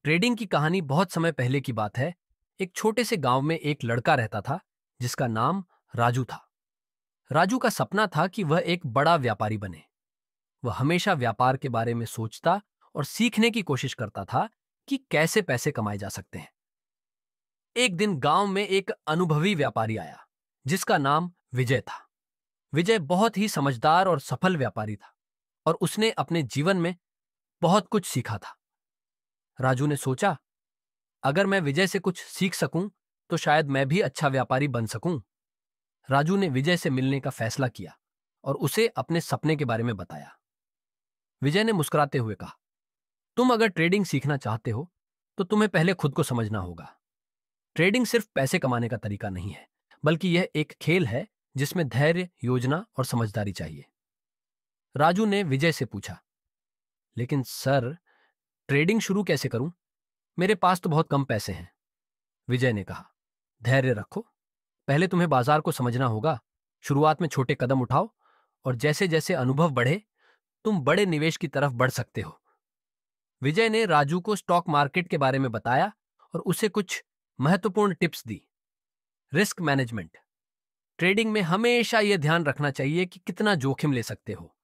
Trading की कहानी बहुत समय पहले की बात है। एक छोटे से गांव में एक लड़का रहता था जिसका नाम राजू था। राजू का सपना था कि वह एक बड़ा व्यापारी बने। वह हमेशा व्यापार के बारे में सोचता और सीखने की कोशिश करता था कि कैसे पैसे कमाए जा सकते हैं। एक दिन गांव में एक अनुभवी व्यापारी आया जिसका नाम विजय था। विजय बहुत ही समझदार और सफल व्यापारी था और उसने अपने जीवन में बहुत कुछ सीखा था। राजू ने सोचा, अगर मैं विजय से कुछ सीख सकूं तो शायद मैं भी अच्छा व्यापारी बन सकूं। राजू ने विजय से मिलने का फैसला किया और उसे अपने सपने के बारे में बताया। विजय ने मुस्कुराते हुए कहा, तुम अगर ट्रेडिंग सीखना चाहते हो तो तुम्हें पहले खुद को समझना होगा। ट्रेडिंग सिर्फ पैसे कमाने का तरीका नहीं है, बल्कि यह एक खेल है जिसमें धैर्य, योजना और समझदारी चाहिए। राजू ने विजय से पूछा, लेकिन सर, ट्रेडिंग शुरू कैसे करूं? मेरे पास तो बहुत कम पैसे हैं। विजय ने कहा, धैर्य रखो। पहले तुम्हें बाजार को समझना होगा। शुरुआत में छोटे कदम उठाओ और जैसे जैसे अनुभव बढ़े तुम बड़े निवेश की तरफ बढ़ सकते हो। विजय ने राजू को स्टॉक मार्केट के बारे में बताया और उसे कुछ महत्वपूर्ण टिप्स दी। Risk management. ट्रेडिंग में हमेशा यह ध्यान रखना चाहिए कि कितना जोखिम ले सकते हो।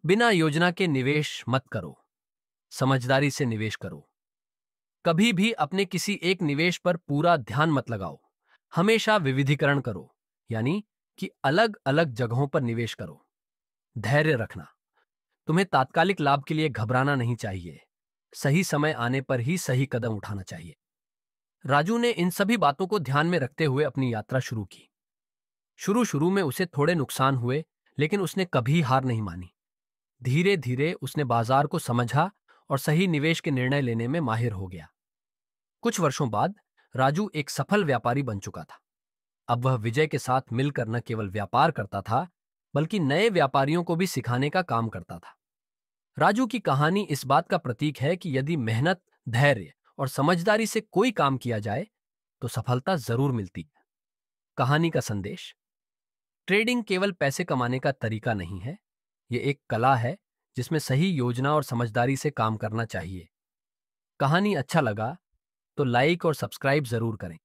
बिना योजना के निवेश मत करो। समझदारी से निवेश करो। कभी भी अपने किसी एक निवेश पर पूरा ध्यान मत लगाओ। हमेशा विविधीकरण करो, यानी कि अलग अलग जगहों पर निवेश करो। धैर्य रखना। तुम्हें तात्कालिक लाभ के लिए घबराना नहीं चाहिए। सही समय आने पर ही सही कदम उठाना चाहिए। राजू ने इन सभी बातों को ध्यान में रखते हुए अपनी यात्रा शुरू की। शुरू शुरू में उसे थोड़े नुकसान हुए, लेकिन उसने कभी हार नहीं मानी। धीरे धीरे उसने बाजार को समझा और सही निवेश के निर्णय लेने में माहिर हो गया। कुछ वर्षों बाद राजू एक सफल व्यापारी बन चुका था। अब वह विजय के साथ मिलकर न केवल व्यापार करता था, बल्कि नए व्यापारियों को भी सिखाने का काम करता था। राजू की कहानी इस बात का प्रतीक है कि यदि मेहनत, धैर्य और समझदारी से कोई काम किया जाए तो सफलता जरूर मिलती है। कहानी का संदेश: ट्रेडिंग केवल पैसे कमाने का तरीका नहीं है, ये एक कला है जिसमें सही योजना और समझदारी से काम करना चाहिए। कहानी अच्छा लगा तो लाइक और सब्सक्राइब जरूर करें।